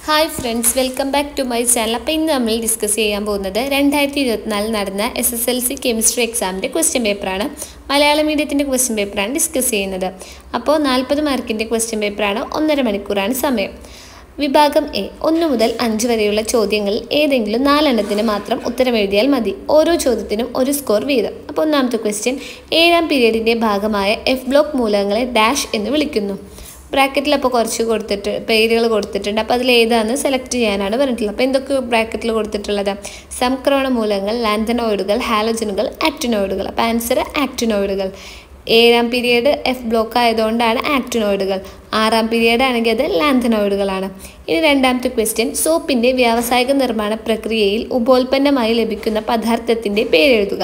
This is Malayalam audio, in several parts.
Hi friends, welcome back to my channel. അപ്പോൾ ഇന്ന് നമ്മൾ ഡിസ്കസ് ചെയ്യാൻ പോകുന്നത് 2024 നടന്ന SSLC കെമിസ്ട്രി എക്സാമിൻ്റെ ക്വസ്റ്റ്യൻ പേപ്പറാണ്. മലയാളം മീഡിയത്തിൻ്റെ ക്വസ്റ്റ്യൻ പേപ്പറാണ് ഡിസ്കസ് ചെയ്യുന്നത്. അപ്പോൾ 40 മാർക്കിൻ്റെ ക്വസ്റ്റ്യൻ പേപ്പറാണ്. 1.5 മണിക്കൂറാണ് സമയം. വിഭാഗം എ 1 മുതൽ 5 വരെയുള്ള ചോദ്യങ്ങളിൽ ഏതെങ്കിലും 4 എണ്ണത്തിന് മാത്രം ഉത്തരം എഴുതിയാൽ മതി. ഓരോ ചോദ്യത്തിനും ഒരു സ്കോർ വീതം. അപ്പോൾ ഒന്നാമത്തെ ക്വസ്റ്റ്യൻ, 7ാം പീരീഡിൻ്റെ ഭാഗമായ എഫ് ബ്ലോക്ക് മൂലകങ്ങളെ ഡാഷ് എന്ന് വിളിക്കുന്നു. ബ്രാക്കറ്റിൽ അപ്പോൾ കുറച്ച് പേരുകൾ കൊടുത്തിട്ടുണ്ട്. അപ്പോൾ അതിൽ ഏതാണെന്ന് സെലക്ട് ചെയ്യാനാണ് പറഞ്ഞിട്ടുള്ളത്. അപ്പോൾ എന്തൊക്കെ ബ്രാക്കറ്റിൽ കൊടുത്തിട്ടുള്ളത്? സംക്രമണ മൂലകങ്ങൾ, ലാന്തനോയിഡുകൾ, ഹാലോജനുകൾ, ആക്റ്റിനോയിഡുകൾ. അപ്പോൾ ആൻസർ ആക്റ്റിനോയിഡുകൾ. 7ാം പീരീഡ് എഫ് ബ്ലോക്ക് ആയതുകൊണ്ടാണ് ആക്റ്റിനോയിഡുകൾ. 6ാം പീരീഡ് ആണെങ്കിൽ അത് ലാന്തനോയിഡുകളാണ്. ഇനി രണ്ടാമത്തെ ക്വസ്റ്റ്യൻ, സോപ്പിൻ്റെ വ്യാവസായിക നിർമ്മാണ പ്രക്രിയയിൽ ഉപോൽപ്പന്നമായി ലഭിക്കുന്ന പദാർത്ഥത്തിൻ്റെ പേരെഴുതുക.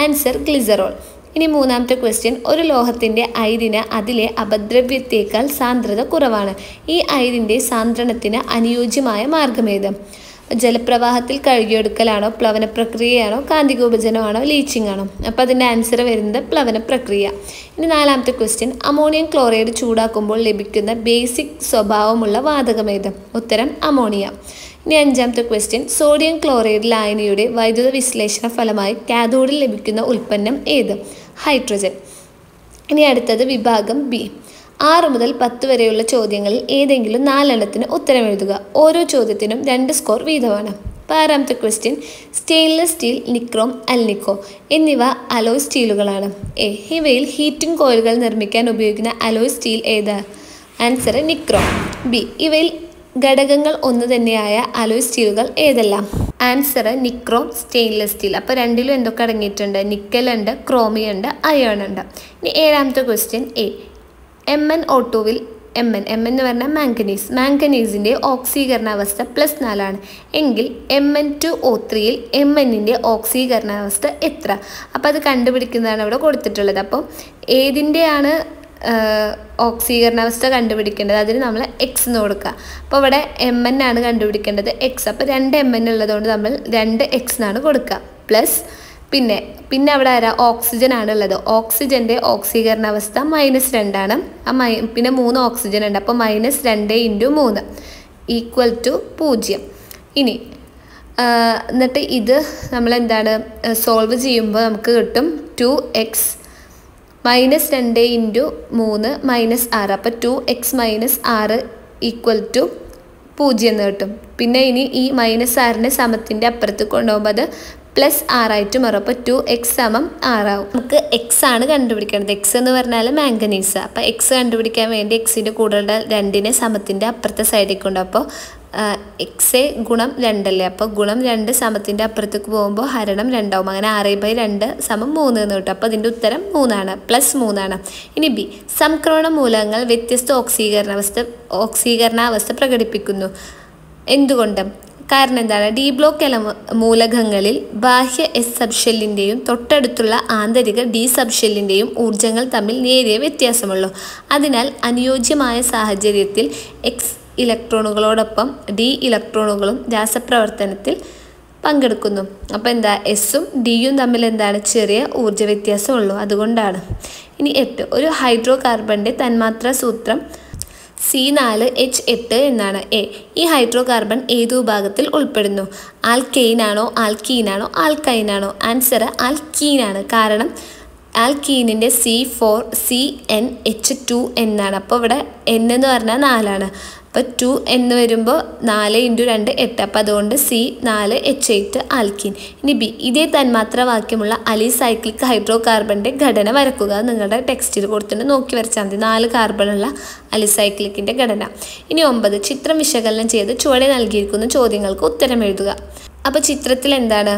Answer glycerol. ഇനി മൂന്നാമത്തെ ക്വസ്റ്റ്യൻ, ഒരു ലോഹത്തിൻ്റെ അയിരിന് അതിലെ അപദ്രവ്യത്തേക്കാൾ സാന്ദ്രത കുറവാണ്. ഈ അയിരിൻ്റെ സാന്ദ്രണത്തിന് അനുയോജ്യമായ മാർഗമേത്? ജലപ്രവാഹത്തിൽ കഴുകിയെടുക്കലാണോ, പ്ലവന പ്രക്രിയയാണോ, കാന്തികോപജനമാണോ, ലീച്ചിങ് ആണോ? അപ്പോൾ അതിൻ്റെ ആൻസർ വരുന്നത് പ്ലവന പ്രക്രിയ. ഇനി നാലാമത്തെ ക്വസ്റ്റ്യൻ, അമോണിയം ക്ലോറൈഡ് ചൂടാക്കുമ്പോൾ ലഭിക്കുന്ന ബേസിക് സ്വഭാവമുള്ള വാതകമേത്? ഉത്തരം അമോണിയ. ഇനി അഞ്ചാമത്തെ ക്വസ്റ്റ്യൻ, സോഡിയം ക്ലോറൈഡ് ലായനിയുടെ വൈദ്യുത വിശ്ലേഷണ ഫലമായി കാഥോഡിൽ ലഭിക്കുന്ന ഉൽപ്പന്നം ഏത്? ഹൈഡ്രജൻ. ഇനി അടുത്തത് വിഭാഗം ബി. 6 മുതൽ 10 വരെയുള്ള ചോദ്യങ്ങളിൽ ഏതെങ്കിലും 4 എണ്ണത്തിന് ഉത്തരം എഴുതുക. ഓരോ ചോദ്യത്തിനും 2 സ്കോർ വീതമാണ്. 6ാമത്തെ question, stainless steel, nichrome, alnico എന്നിവ അലോയ് സ്റ്റീലുകളാണ്. ഇവയിൽ ഹീറ്റിംഗ് കോയിലുകൾ നിർമ്മിക്കാൻ ഉപയോഗിക്കുന്ന അലോയ് സ്റ്റീൽ ഏത്? Answer nichrome. ബി, ഇവയിൽ ഘടകങ്ങൾ ഒന്ന് തന്നെയായ അലോയ് സ്റ്റീലുകൾ ഏതെല്ലാം? Answer nichrome, stainless steel. അപ്പോൾ രണ്ടിലും എന്തൊക്കെ അടങ്ങിയിട്ടുണ്ട്? നിക്കലുണ്ട്, ക്രോമിയുണ്ട്, അയേൺ ഉണ്ട്. ഇനി 7ാമത്തെ ക്വസ്റ്റ്യൻ, MnO2വിൽ Mn എന്ന് പറഞ്ഞാൽ മാംഗനീസിൻ്റെ ഓക്സീകരണാവസ്ഥ +4 എങ്കിൽ Mn2O3യിൽ Mnൻ്റെ ഓക്സീകരണാവസ്ഥ എത്ര? അപ്പോൾ അത് കണ്ടുപിടിക്കുന്നതാണ് ഇവിടെ കൊടുത്തിട്ടുള്ളത്. അപ്പോൾ ഏതിൻ്റെയാണ് ഓക്സീകരണാവസ്ഥ കണ്ടുപിടിക്കേണ്ടത്? അതിന് നമ്മൾ എക്സ് എന്ന് കൊടുക്കുക. അപ്പോൾ ഇവിടെ Mn ആണ് കണ്ടുപിടിക്കേണ്ടത്, എക്സ്. അപ്പോൾ 2 Mn ഉള്ളതുകൊണ്ട് നമ്മൾ 2x എന്നാണ് കൊടുക്കുക. പ്ലസ് പിന്നെ അവിടെ ആരാ? ഓക്സിജൻ ആണുള്ളത്. ഓക്സിജൻ്റെ ഓക്സീകരണാവസ്ഥ -2 ആണ്. പിന്നെ 3 ഓക്സിജൻ ഉണ്ട്. അപ്പോൾ -2 × 3 = 0. ഇനി എന്നിട്ട് ഇത് നമ്മൾ എന്താണ് സോൾവ് ചെയ്യുമ്പോൾ നമുക്ക് കിട്ടും 2x -2 × 3 -6. അപ്പോൾ 2x - 6 = 0 എന്ന് കിട്ടും. പിന്നെ ഇനി ഈ -6നെ സമത്തിൻ്റെ അപ്പുറത്ത് കൊണ്ടുപോകുമ്പോൾ അത് +6 ആയിട്ട് മാറും. അപ്പോൾ 2x = 6 ആവും. നമുക്ക് എക്സ് ആണ് കണ്ടുപിടിക്കേണ്ടത്. എക്സ് എന്ന് പറഞ്ഞാൽ മാംഗനീസ്. അപ്പോൾ എക്സ് കണ്ടുപിടിക്കാൻ വേണ്ടി എക്സിൻ്റെ കൂടെയുള്ള 2നെ സമത്തിൻ്റെ അപ്പുറത്തെ സൈഡിൽ കൊണ്ടുപോകും. അപ്പോൾ x × 2 അല്ലേ? അപ്പോൾ ×2 സമത്തിൻ്റെ അപ്പുറത്തേക്ക് പോകുമ്പോൾ ×2 ആവും. അങ്ങനെ 6/2 = 3 എന്ന് കിട്ടും. അപ്പോൾ അതിൻ്റെ ഉത്തരം 3 ആണ്, +3 ആണ്. ഇനി ബി, സംക്രമണ മൂലകങ്ങൾ വ്യത്യസ്ത ഓക്സീകരണാവസ്ഥ പ്രകടിപ്പിക്കുന്നു. എന്തുകൊണ്ട്? കാരണം എന്താണ്? ഡി ബ്ലോക്ക് മൂലകങ്ങളിൽ ബാഹ്യ എസ് സബ്ഷെല്ലിൻ്റെയും തൊട്ടടുത്തുള്ള ആന്തരിക ഡി സബ്ഷെല്ലിൻ്റെയും ഊർജ്ജങ്ങൾ തമ്മിൽ നേരിയ വ്യത്യാസമുള്ളൂ. അതിനാൽ അനുയോജ്യമായ സാഹചര്യത്തിൽ എക്സ് ഇലക്ട്രോണുകളോടൊപ്പം ഡി ഇലക്ട്രോണുകളും രാസപ്രവർത്തനത്തിൽ പങ്കെടുക്കുന്നു. അപ്പോൾ എന്താ? എസും ഡിയും തമ്മിൽ എന്താണ്? ചെറിയ ഊർജ്ജ വ്യത്യാസമുള്ളൂ, അതുകൊണ്ടാണ്. ഇനി 8, ഒരു ഹൈഡ്രോ കാർബണിൻ്റെ തന്മാത്രാ സൂത്രം C4H8 എന്നാണ്. ഈ ഹൈഡ്രോ കാർബൺ ഏതു വിഭാഗത്തിൽ ഉൾപ്പെടുന്നു? ആൽക്കെയിനാണോ, ആൽക്കീനാണോ, ആൽക്കൈനാണോ? ആൻസർ ആൽക്കീനാണ്. കാരണം ആൽക്കീനിൻ്റെ C4CnH2 എന്നാണ്. അപ്പോൾ ഇവിടെ N എന്ന് പറഞ്ഞാൽ 4 ആണ്. അപ്പോൾ 2 എന്ന് വരുമ്പോൾ 4 × 2 8. അപ്പോൾ അതുകൊണ്ട് C4H8 ആൽക്കീൻ. ഇനി ബി, ഇതേ തന്മാത്ര വാക്യമുള്ള അലിസൈക്ലിക് ഹൈഡ്രോ കാർബണിൻ്റെ ഘടന വരക്കുക. നിങ്ങളുടെ ടെക്സ്റ്റിൽ കൊടുത്തിട്ട് നോക്കി വരച്ചാൽ മതി. 4 കാർബണുള്ള അലിസൈക്ലിക്കിൻ്റെ ഘടന. ഇനി 9, ചിത്രം വിശകലനം ചെയ്ത് ചുവടെ നൽകിയിരിക്കുന്ന ചോദ്യങ്ങൾക്ക് ഉത്തരം എഴുതുക. അപ്പോൾ ചിത്രത്തിൽ എന്താണ്?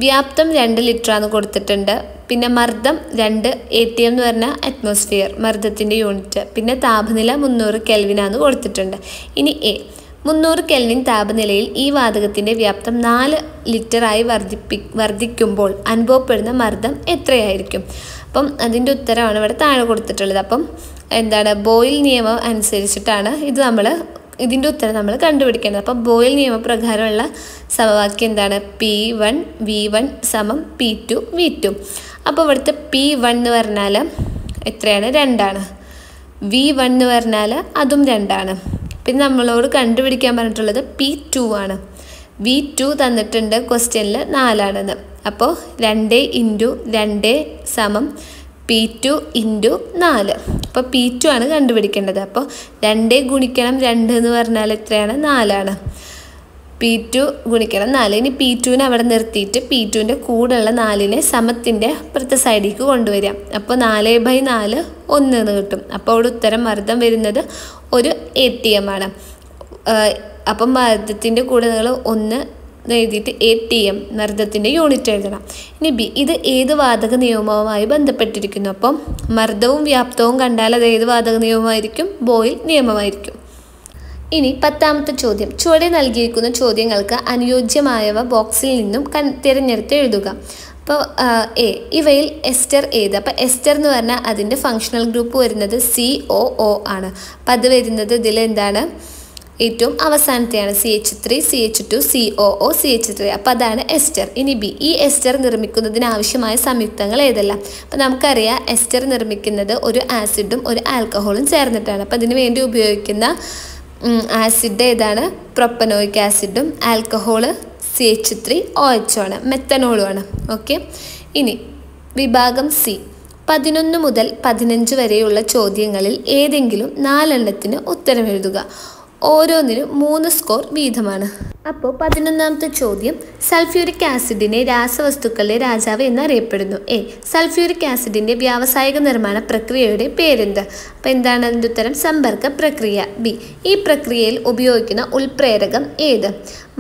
വ്യാപ്തം 2 ലിറ്ററാന്ന് കൊടുത്തിട്ടുണ്ട്. പിന്നെ മർദ്ദം 2 ATM എന്ന് പറഞ്ഞാൽ അറ്റ്മോസ്ഫിയർ, മർദ്ദത്തിൻ്റെ യൂണിറ്റ്. പിന്നെ താപനില 300 കെൽവിനാന്ന് കൊടുത്തിട്ടുണ്ട്. ഇനി 300 കെൽവിൻ താപനിലയിൽ ഈ വാതകത്തിൻ്റെ വ്യാപ്തം 4 ലിറ്ററായി വർദ്ധിക്കുമ്പോൾ അനുഭവപ്പെടുന്ന മർദ്ദം എത്രയായിരിക്കും? അപ്പം അതിൻ്റെ ഉത്തരമാണ് ഇവിടെ താഴെ കൊടുത്തിട്ടുള്ളത്. അപ്പം എന്താണ്? ബോയിൽ നിയമം അനുസരിച്ചിട്ടാണ് ഇതിൻ്റെ ഉത്തരം നമ്മൾ കണ്ടുപിടിക്കേണ്ടത്. അപ്പോൾ ബോയിൽ നിയമപ്രകാരമുള്ള സമവാക്യം എന്താണ്? P1 V1 = P2 V2. അപ്പോൾ ഇവിടുത്തെ P1 എന്ന് പറഞ്ഞാൽ എത്രയാണ്? 2 ആണ്. V1 എന്ന് പറഞ്ഞാൽ അതും 2 ആണ്. പിന്നെ നമ്മളോട് കണ്ടുപിടിക്കാൻ പറഞ്ഞിട്ടുള്ളത് P2 ആണ്. V2 തന്നിട്ടുണ്ട് ക്വസ്റ്റ്യനിൽ 4 ആണെന്ന്. അപ്പോൾ 2 × 2 = P2 × 4. അപ്പോൾ P2 ആണ് കണ്ടുപിടിക്കേണ്ടത്. അപ്പോൾ 2 ഗുണിക്കണം 2 എന്ന് പറഞ്ഞാൽ എത്രയാണ്? 4 ആണ്. P2 ഗുണിക്കണം 4. ഇനി P2നെ അവിടെ നിർത്തിയിട്ട് P2ൻ്റെ കൂടെയുള്ള 4നെ സമത്തിൻ്റെ അപ്പുറത്തെ സൈഡിലേക്ക് കൊണ്ടുവരിക. അപ്പോൾ 4/4 1 എന്ന് കിട്ടും. അപ്പോൾ അവിടെ ഉത്തരം മർദ്ദം വരുന്നത് ഒരു ATM ആണ്. അപ്പം മർദ്ദത്തിൻ്റെ കൂടെ നിങ്ങൾ 1 എഴുതിയിട്ട് ATM മർദ്ദത്തിൻ്റെ യൂണിറ്റ് എഴുതണം. ഇനി B, ഇത് ഏത് വാതക നിയമവുമായി ബന്ധപ്പെട്ടിരിക്കുന്നു? അപ്പം മർദ്ദവും വ്യാപ്തവും കണ്ടാൽ അത് ഏത് വാതക നിയമമായിരിക്കും? ബോയിൽ നിയമമായിരിക്കും. ഇനി 10ാമത്തെ ചോദ്യം. ചുവടെ നൽകിയിരിക്കുന്ന ചോദ്യങ്ങൾക്ക് അനുയോജ്യമായവ ബോക്സിൽ നിന്നും തിരഞ്ഞെടുത്ത് എഴുതുക. അപ്പോൾ A, ഇവയിൽ എസ്റ്റർ ഏത്? അപ്പോൾ എസ്റ്റർ എന്ന് പറഞ്ഞാൽ അതിൻ്റെ ഫങ്ഷണൽ ഗ്രൂപ്പ് വരുന്നത് COO ആണ്. അപ്പം അത് വരുന്നത് ഇതിൽ എന്താണ്? ഏറ്റവും അവസാനത്തെയാണ്. CH3, CH2, COO, CH3. അപ്പോൾ അതാണ് എസ്റ്റർ. ഇനി B, ഈ എസ്റ്റർ നിർമ്മിക്കുന്നതിന് ആവശ്യമായ സംയുക്തങ്ങൾ ഏതെല്ലാം? അപ്പോൾ നമുക്കറിയാം എസ്റ്റർ നിർമ്മിക്കുന്നത് ഒരു ആസിഡും ഒരു ആൽക്കഹോളും ചേർന്നിട്ടാണ്. അപ്പോൾ അതിന് വേണ്ടി ഉപയോഗിക്കുന്ന ആസിഡ് ഏതാണ്? പ്രൊപ്പനോയിക് ആസിഡും ആൽക്കഹോള് CH3OH ആണ്, മെത്തനോളുമാണ്. ഓക്കെ. ഇനി വിഭാഗം C, 11 മുതൽ 15 വരെയുള്ള ചോദ്യങ്ങളിൽ ഏതെങ്കിലും 4 എണ്ണത്തിന് ഉത്തരം എഴുതുക. ഓരോന്നിനും 3 സ്കോർ വീതമാണ്. അപ്പോൾ 11ാമത്തെ ചോദ്യം. സൾഫ്യൂരിക് ആസിഡിനെ രാസവസ്തുക്കളുടെ രാജാവ് എന്നറിയപ്പെടുന്നു. A, സൾഫ്യൂരിക് ആസിഡിൻ്റെ വ്യാവസായിക നിർമ്മാണ പ്രക്രിയയുടെ പേരെന്ത്? അപ്പോൾ എന്താണ് അതിൻ്റെ ഉത്തരം? സമ്പർക്ക പ്രക്രിയ. B, ഈ പ്രക്രിയയിൽ ഉപയോഗിക്കുന്ന ഉൽപ്രേരകം ഏത്?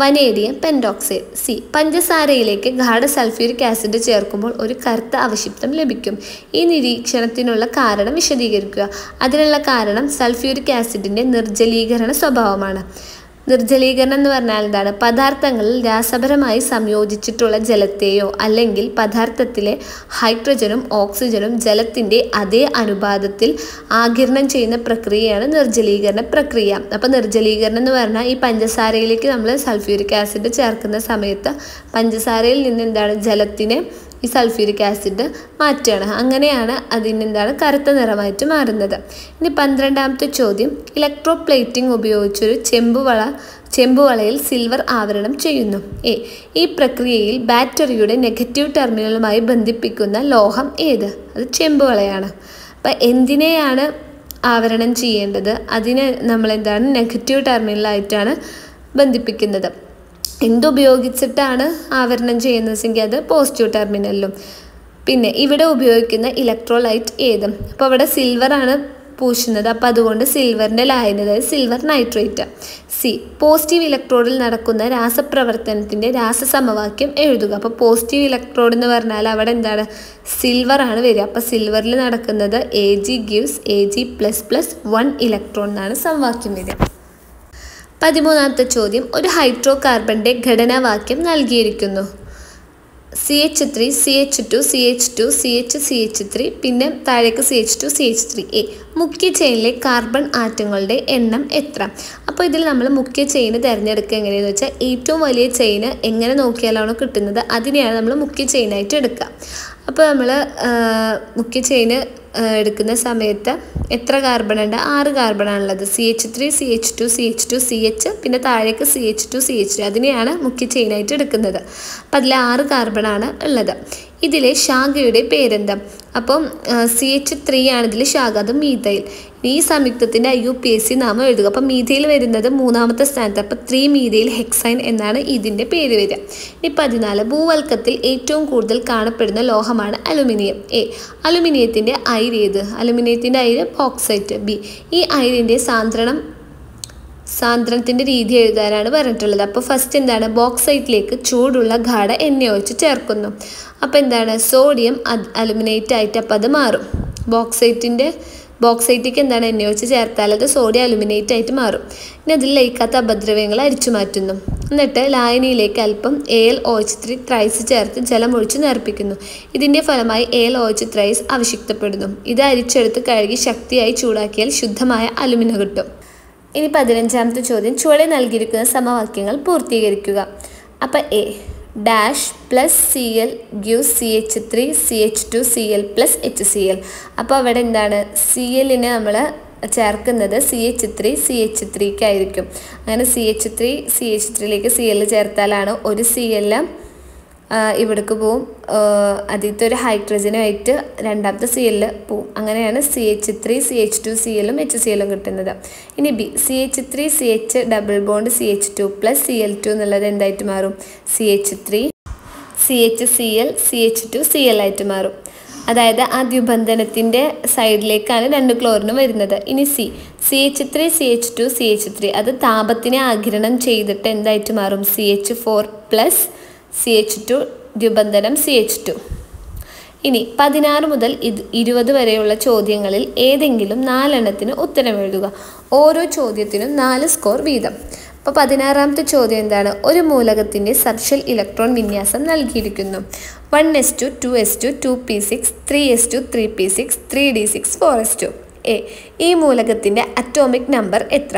Vanadium pentoxide. C, പഞ്ചസാരയിലേക്ക് ഗാഢ സൾഫ്യൂരിക് ആസിഡ് ചേർക്കുമ്പോൾ ഒരു കറുത്ത അവശിഷ്ടം ലഭിക്കും. ഈ നിരീക്ഷണത്തിനുള്ള കാരണം വിശദീകരിക്കുക. അതിനുള്ള കാരണം സൾഫ്യൂരിക് ആസിഡിൻ്റെ നിർജ്ജലീകരണ സ്വഭാവമാണ്. നിർജ്ജലീകരണം എന്ന് പറഞ്ഞാൽ എന്താണ്? പദാർത്ഥങ്ങളിൽ രാസപരമായി സംയോജിച്ചിട്ടുള്ള ജലത്തെയോ അല്ലെങ്കിൽ പദാർത്ഥത്തിലെ ഹൈഡ്രജനും ഓക്സിജനും ജലത്തിൻ്റെ അതേ അനുപാതത്തിൽ ആഗിരണം ചെയ്യുന്ന പ്രക്രിയയാണ് നിർജ്ജലീകരണ പ്രക്രിയ. അപ്പോൾ നിർജ്ജലീകരണം എന്ന് പറഞ്ഞാൽ ഈ പഞ്ചസാരയിലേക്ക് നമ്മൾ സൾഫ്യൂരിക് ആസിഡ് ചേർക്കുന്ന സമയത്ത് പഞ്ചസാരയിൽ നിന്ന് എന്താണ്? ജലത്തിനെ ഈ സൾഫ്യൂരിക് ആസിഡ് മാറ്റുകയാണ്. അങ്ങനെയാണ് അതിനെന്താണ്? കറുത്ത നിറമായിട്ട് മാറുന്നത്. ഇനി 12ാമത്തെ ചോദ്യം. ഇലക്ട്രോപ്ലേറ്റിംഗ് ഉപയോഗിച്ചൊരു ചെമ്പുവളയിൽ സിൽവർ ആവരണം ചെയ്യുന്നു. A, ഈ പ്രക്രിയയിൽ ബാറ്ററിയുടെ നെഗറ്റീവ് ടെർമിനലുമായി ബന്ധിപ്പിക്കുന്ന ലോഹം ഏത്? അത് ചെമ്പുവളയാണ്. അപ്പം എന്തിനെയാണ് ആവരണം ചെയ്യേണ്ടത്? അതിനെ നമ്മൾ എന്താണ്? നെഗറ്റീവ് ടെർമിനലായിട്ടാണ് ബന്ധിപ്പിക്കുന്നത്. എന്തുപയോഗിച്ചിട്ടാണ് ആവരണം ചെയ്യുന്നതെങ്കിൽ അത് പോസിറ്റീവ് ടെർമിനലിലും. പിന്നെ ഇവിടെ ഉപയോഗിക്കുന്ന ഇലക്ട്രോലൈറ്റ് ഏത്? അപ്പോൾ അവിടെ സിൽവറാണ് പൂശുന്നത്. അപ്പോൾ അതുകൊണ്ട് സിൽവറിൻ്റെ ലായനി, അതായത് സിൽവർ നൈട്രേറ്റ്. C, പോസിറ്റീവ് ഇലക്ട്രോഡിൽ നടക്കുന്ന രാസപ്രവർത്തനത്തിൻ്റെ രാസസമവാക്യം എഴുതുക. അപ്പോൾ പോസിറ്റീവ് ഇലക്ട്രോഡ് എന്ന് പറഞ്ഞാൽ അവിടെ എന്താണ്? സിൽവറാണ് വരിക. അപ്പോൾ സിൽവറിൽ നടക്കുന്നത് Ag gives Ag++1 ഇലക്ട്രോൺ എന്നാണ് സമവാക്യം വരിക. 13ാമത്തെ ചോദ്യം. ഒരു ഹൈഡ്രോ കാർബണിൻ്റെ ഘടനാവാക്യം നൽകിയിരിക്കുന്നു. CH3, CH2, CH2, CH, CH3, പിന്നെ താഴേക്ക് CH2, CH3. A, മുഖ്യ ചെയിനിലെ കാർബൺ ആറ്റങ്ങളുടെ എണ്ണം എത്ര? അപ്പോൾ ഇതിൽ നമ്മൾ മുഖ്യ ചെയിന് തിരഞ്ഞെടുക്കുക എങ്ങനെയെന്ന് വെച്ചാൽ ഏറ്റവും വലിയ ചെയിന് എങ്ങനെ നോക്കിയാലാണോ കിട്ടുന്നത് അതിനെയാണ് നമ്മൾ മുഖ്യ ചെയിനായിട്ട് എടുക്കുക. അപ്പോൾ നമ്മൾ മുഖ്യ ചെയിന് എടുക്കുന്ന സമയത്ത് എത്ര കാർബൺ ഉണ്ട്? 6 കാർബണാണുള്ളത്. CH3, CH2, CH2, CH, പിന്നെ താഴേക്ക് CH2, CH3. അതിനെയാണ് മുഖ്യ ചെയിനായിട്ട് എടുക്കുന്നത്. അപ്പം അതിൽ 6 കാർബണാണ് ഉള്ളത്. ഇതിലെ ശാഖയുടെ പേരെന്താ? അപ്പം CH3 ആണ് ഇതിൽ ശാഖ, അത് മീഥൈൽ. ഈ സംയുക്തത്തിൻ്റെ IUPAC നാമം എഴുതുക. അപ്പം മീഥൈൽ വരുന്നത് 3ാമത്തെ സ്ഥാനത്ത്. അപ്പം 3-മീഥൈൽ ഹെക്സൈൻ എന്നാണ് ഇതിൻ്റെ പേര് വരിക. ഇനി 14. ഭൂവൽക്കത്തിൽ ഏറ്റവും കൂടുതൽ കാണപ്പെടുന്ന ലോഹമാണ് അലുമിനിയം. A, അലുമിനിയത്തിൻ്റെ അയിര് ഏത്? അലുമിനിയത്തിൻ്റെ അയിര് ബോക്സൈറ്റ്. B, ഈ അയിരിൻ്റെ സാന്ദ്രണത്തിൻ്റെ രീതി എഴുതാനാണ് പറഞ്ഞിട്ടുള്ളത്. അപ്പോൾ ഫസ്റ്റ് എന്താണ്? ബോക്സൈറ്റിലേക്ക് ചൂടുള്ള ഗാഢ എണ്ണ ഒഴിച്ച് ചേർക്കുന്നു. അപ്പോൾ എന്താണ്? സോഡിയം അലുമിനേറ്റ് ആയിട്ട് അപ്പോൾ അത് മാറും. ബോക്സൈറ്റിക്ക് എന്താണ്? എണ്ണ ഒഴിച്ച് ചേർത്താൽ അത് സോഡിയം അലുമിനേറ്റ് ആയിട്ട് മാറും. ഇനി അതിൽ ലയിക്കാത്ത അഭദ്രവ്യങ്ങൾ അരിച്ചു മാറ്റുന്നു. എന്നിട്ട് ലായനിയിലേക്ക് അല്പം AlOH3 ത്രൈസ് ചേർത്ത് ജലം ഒഴിച്ച് നേർപ്പിക്കുന്നു. ഇതിൻ്റെ ഫലമായി AlOH ത്രൈസ് അവശിഷ്ടപ്പെടുന്നു. ഇത് അരിച്ചെടുത്ത് കഴുകി ശക്തിയായി ചൂടാക്കിയാൽ ശുദ്ധമായ അലുമിന കിട്ടും. ഇനി 15ാമത്തെ ചോദ്യം. ചുവടെ നൽകിയിരിക്കുന്ന സമവാക്യങ്ങൾ പൂർത്തീകരിക്കുക. അപ്പോൾ A, -Cl gives CH3 CH2 Cl plus HCl. അപ്പോൾ അവിടെ എന്താണ്? Clനെ നമ്മൾ ചേർക്കുന്നത് CH3 CH3 അങ്ങനെ CH3 CH3യിലേക്ക് Cl ചേർത്താലാണ് ഒരു Cl ഇവിടേക്ക് പോവും, ആദ്യത്തെ ഒരു ഹൈഡ്രജനുമായിട്ട് രണ്ടാമത്തെ Cl പോവും. അങ്ങനെയാണ് CH3 CH2 Cl HCl കിട്ടുന്നത്. ഇനി B, CH3 CH double bond CH2 plus Cl2 എന്നുള്ളത് എന്തായിട്ട് മാറും? CH3 CHCl CH2 Cl ആയിട്ട് മാറും. അതായത് ആ ദ്വിബന്ധനത്തിൻ്റെ സൈഡിലേക്കാണ് 2 ക്ലോറിനും വരുന്നത്. ഇനി CH3 CH2 CH3 അത് താപത്തിനെ ആഗിരണം ചെയ്തിട്ട് എന്തായിട്ട് മാറും? CH4 plus CH2 ദ്വിബന്ധനം CH2. ഇനി 16 മുതൽ 20 വരെയുള്ള ചോദ്യങ്ങളിൽ ഏതെങ്കിലും 4 എണ്ണത്തിന് ഉത്തരം എഴുതുക. ഓരോ ചോദ്യത്തിനും 4 സ്കോർ വീതം. അപ്പോൾ 16ാമത്തെ ചോദ്യം എന്താണ്? ഒരു മൂലകത്തിൻ്റെ സബ്ഷെൽ ഇലക്ട്രോൺ വിന്യാസം നൽകിയിരിക്കുന്നു. 1s2 2s2 2p6 3s2 3p6 3d6 4s2. ഈ മൂലകത്തിൻ്റെ അറ്റോമിക് നമ്പർ എത്ര?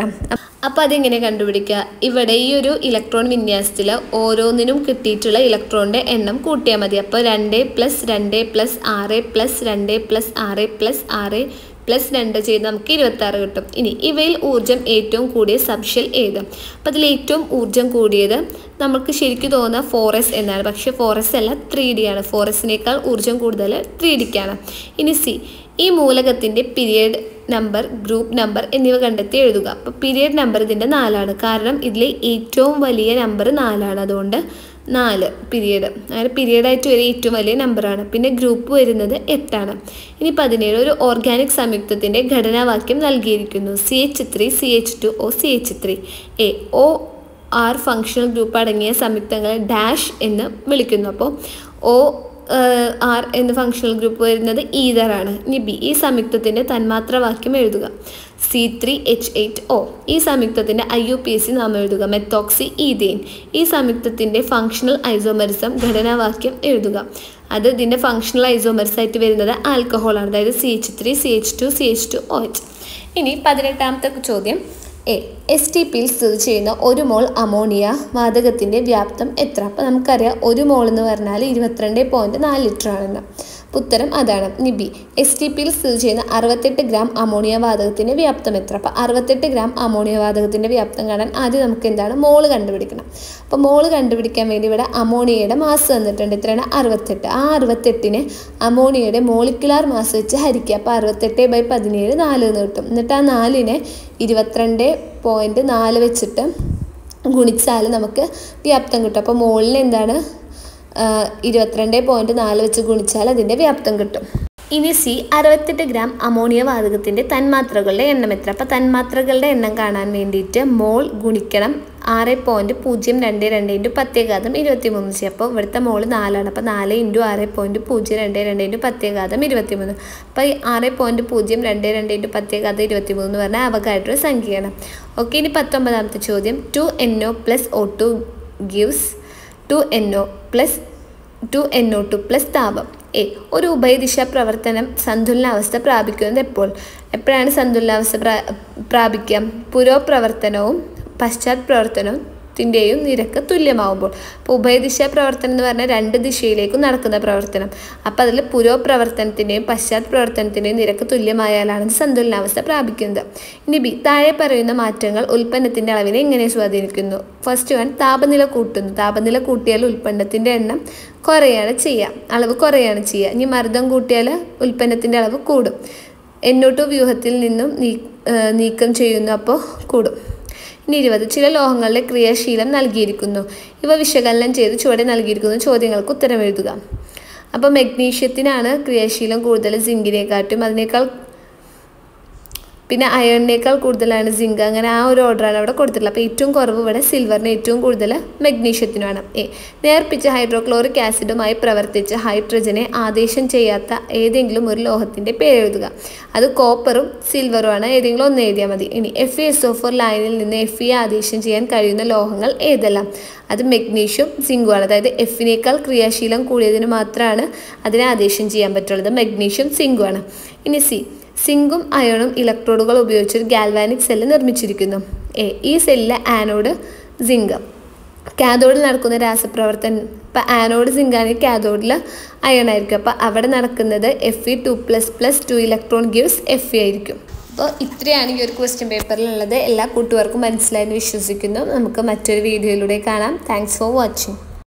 അപ്പോൾ അതെങ്ങനെ കണ്ടുപിടിക്കുക? ഇവിടെ ഈ ഒരു ഇലക്ട്രോൺ വിന്യാസത്തിൽ ഓരോന്നിനും കിട്ടിയിട്ടുള്ള ഇലക്ട്രോണിൻ്റെ എണ്ണം കൂട്ടിയാൽ മതി. അപ്പോൾ 2 + 2 + 6 + 2 + 6 + 6 + 2 ചെയ്ത് നമുക്ക് 26 കിട്ടും. ഇനി ഇവയിൽ ഊർജ്ജം ഏറ്റവും കൂടിയ സബ്ഷെൽ ഏത്? അപ്പോൾ അതിൽ ഏറ്റവും ഊർജ്ജം കൂടിയത് നമുക്ക് ശരിക്കും തോന്നുന്ന 4s എന്നാണ്. പക്ഷേ 4s അല്ല, 3d ആണ്. 4sനേക്കാൾ ഊർജ്ജം കൂടുതൽ 3dക്കാണ്. ഇനി ഈ മൂലകത്തിൻ്റെ പീരിയഡ് നമ്പർ, ഗ്രൂപ്പ് നമ്പർ എന്നിവ കണ്ടെത്തി എഴുതുക. അപ്പോൾ പീരിയഡ് നമ്പർ ഇതിൻ്റെ 4ആണ്. കാരണം ഇതിലെ ഏറ്റവും വലിയ നമ്പർ 4ആണ്. അതുകൊണ്ട് 4 പീരിയഡ്. അങ്ങനെ പീരിയഡായിട്ട് വരെ ഏറ്റവും വലിയ നമ്പറാണ്. പിന്നെ ഗ്രൂപ്പ് വരുന്നത് 8ആണ്. ഇനി 17, ഒരു ഓർഗാനിക് സംയുക്തത്തിൻ്റെ ഘടനാവാക്യം നൽകിയിരിക്കുന്നു. CH3 CH2O CH3. OR functional group അടങ്ങിയ സംയുക്തങ്ങളെ ഡാഷ് എന്ന് വിളിക്കുന്നു. അപ്പോൾ OR എന്ന ഫങ്ഷണൽ ഗ്രൂപ്പ് വരുന്നത് ഈതറാണ്. ഇനി B, ഈ സംയുക്തത്തിൻ്റെ തന്മാത്രവാക്യം എഴുതുക. C3H8O. ഈ സംയുക്തത്തിൻ്റെ IUPAC നാമം എഴുതുക. Methoxy ethane. ഈ സംയുക്തത്തിൻ്റെ ഫങ്ഷണൽ ഐസോമറിസം ഘടനാവാക്യം എഴുതുക. അത് ഇതിൻ്റെ ഫങ്ഷണൽ ഐസോമറിസായിട്ട് വരുന്നത് ആൽക്കഹോളാണ്. അതായത് CH3 CH2 CH2OH. ഇനി 18ാമത്തെ ചോദ്യം. STPയിൽ സ്ഥിതി ചെയ്യുന്ന 1 മോൾ അമോണിയ വാതകത്തിൻ്റെ വ്യാപ്തം എത്ര? അപ്പോൾ നമുക്കറിയാം 1 മോൾ എന്ന് പറഞ്ഞാൽ 22.4 ലിറ്റർ ആണെന്ന്. അപ്പോൾ ഉത്തരം അതാണ്. ഇനി B, STPയിൽ സ്ഥിതി ചെയ്യുന്ന 68 ഗ്രാം അമോണിയ വാതകത്തിൻ്റെ വ്യാപ്തം എത്ര? അപ്പോൾ 68 ഗ്രാം അമോണിയ വാതകത്തിൻ്റെ വ്യാപ്തം കാണാൻ ആദ്യം നമുക്ക് എന്താണ്? മോള് കണ്ടുപിടിക്കണം. അപ്പോൾ മോള് കണ്ടുപിടിക്കാൻ വേണ്ടി ഇവിടെ അമോണിയയുടെ മാസ് തന്നിട്ടുണ്ട്. എത്രയാണ്? 68. ആ 68നെ അമോണിയയുടെ മോളിക്കുലാർ മാസ് വെച്ച് ഹരിക്കുക. അപ്പോൾ 68/17 4 എന്ന് കിട്ടും. എന്നിട്ട് ആ 4നെ 22.4 വെച്ചിട്ട് ഗുണിച്ചാൽ നമുക്ക് വ്യാപ്തം കിട്ടും. അപ്പോൾ മോളിന് എന്താണ്? 22.4 വെച്ച് ഗുണിച്ചാൽ അതിൻ്റെ വ്യാപ്തം കിട്ടും. ഇനി C, 68 ഗ്രാം അമോണിയ വാതകത്തിൻ്റെ തന്മാത്രകളുടെ എണ്ണം എത്ര? അപ്പോൾ തന്മാത്രകളുടെ എണ്ണം കാണാൻ വേണ്ടിയിട്ട് മോൾ ഗുണിക്കണം 6.022 × 10⁻23 ചെയ്യും. അപ്പോൾ ഇവിടുത്തെ മോള് 4ആണ്. അപ്പോൾ 4 × 6.022 × 10⁻23. അപ്പോൾ ഈ 6.022 × 10⁻23 എന്ന് പറഞ്ഞാൽ അവഗാഡ്രോ സംഖ്യയാണ്. ഓക്കെ. ഇനി 19ാമത്തെ ചോദ്യം. 2NO + O2 gives 2NO2 + താപം. ഒരു ഉഭയദിശ പ്രവർത്തനം സന്തുലനാവസ്ഥ പ്രാപിക്കുന്നത് എപ്പോഴാണ് സന്തുലനാവസ്ഥ പ്രാപിക്കുക? പുരോപ്രവർത്തനവും പശ്ചാത് പ്രവർത്തനത്തിൻ്റെയും നിരക്ക് തുല്യമാവുമ്പോൾ. അപ്പോൾ ഉഭയദിശ പ്രവർത്തനം എന്ന് പറഞ്ഞാൽ 2 ദിശയിലേക്കും നടക്കുന്ന പ്രവർത്തനം. അപ്പോൾ അതിൽ പുരോപ്രവർത്തനത്തിൻ്റെയും പശ്ചാത് പ്രവർത്തനത്തിൻ്റെയും നിരക്ക് തുല്യമായാലാണ് സന്തുലനാവസ്ഥ പ്രാപിക്കുന്നത്. ഇനി B, താഴെ പറയുന്ന മാറ്റങ്ങൾ ഉൽപ്പന്നത്തിൻ്റെ അളവിനെ എങ്ങനെ സ്വാധീനിക്കുന്നു? ഫസ്റ്റ് വൺ, താപനില കൂട്ടുന്നു. താപനില കൂട്ടിയാൽ ഉൽപ്പന്നത്തിൻ്റെ എണ്ണം അളവ് കുറയാണ് ചെയ്യുക. ഇനി മർദ്ദം കൂട്ടിയാൽ ഉൽപ്പന്നത്തിൻ്റെ അളവ് കൂടും. NO2 വ്യൂഹത്തിൽ നിന്നും നീക്കം ചെയ്യുന്നു, അപ്പോൾ കൂടും. ഇനി 20, ചില ലോഹങ്ങളുടെ ക്രിയാശീലം നൽകിയിരിക്കുന്നു. ഇവ വിശകലനം ചെയ്ത് ചുവടെ നൽകിയിരിക്കുന്ന ചോദ്യങ്ങൾക്ക് ഉത്തരം എഴുതുക. അപ്പോൾ മെഗ്നീഷ്യത്തിനാണ് ക്രിയാശീലം കൂടുതൽ സിങ്കിനെക്കാട്ടും. അതിനേക്കാൾ പിന്നെ അയണിനേക്കാൾ കൂടുതലാണ് സിങ്ക്. അങ്ങനെ ആ ഒരു ഓർഡറാണ് അവിടെ കൊടുത്തിട്ടുള്ളത്. അപ്പോൾ ഏറ്റവും കുറവ് ഇവിടെ സിൽവറിന്, ഏറ്റവും കൂടുതൽ മെഗ്നീഷ്യത്തിനുമാണ്. നേർപ്പിച്ച ഹൈഡ്രോക്ലോറിക് ആസിഡുമായി പ്രവർത്തിച്ച് ഹൈഡ്രജനെ ആദേശം ചെയ്യാത്ത ഏതെങ്കിലും ഒരു ലോഹത്തിൻ്റെ പേരെഴുതുക. അത് കോപ്പറും സിൽവറുമാണ്. ഏതെങ്കിലും ഒന്ന് എഴുതിയാൽ മതി. ഇനി FeSO4 ലൈനിൽ നിന്ന് Fe ആദേശം ചെയ്യാൻ കഴിയുന്ന ലോഹങ്ങൾ ഏതെല്ലാം? അത് മെഗ്നീഷ്യം സിങ്കുമാണ്. അതായത് Fനേക്കാൾ ക്രിയാശീലം കൂടിയതിന് മാത്രമാണ് അതിനെ ആദേശം ചെയ്യാൻ പറ്റുള്ളത്. മെഗ്നീഷ്യം സിങ്കുമാണ്. ഇനി C, സിങ്കും അയണും ഇലക്ട്രോഡുകൾ ഉപയോഗിച്ച് ഒരു ഗാൽവാനിക് സെല്ല് നിർമ്മിച്ചിരിക്കുന്നു. ഈ സെല്ലിലെ ആനോഡ് സിങ്ക്. കാഥോഡിൽ നടക്കുന്ന രാസപ്രവർത്തനം, ഇപ്പം ആനോഡ് സിങ്കാണെങ്കിൽ കാഥോഡിൽ അയൺ ആയിരിക്കും. അപ്പോൾ അവിടെ നടക്കുന്നത് Fe2++2 ഇലക്ട്രോൺ ഗിവ്സ് Fe ആയിരിക്കും. അപ്പോൾ ഇത്രയാണ് ഈ ഒരു ക്വസ്റ്റ്യൻ പേപ്പറിലുള്ളത്. എല്ലാ കൂട്ടുകാർക്കും മനസ്സിലായെന്ന് വിശ്വസിക്കുന്നു. നമുക്ക് മറ്റൊരു വീഡിയോയിലൂടെ കാണാം. Thanks for watching.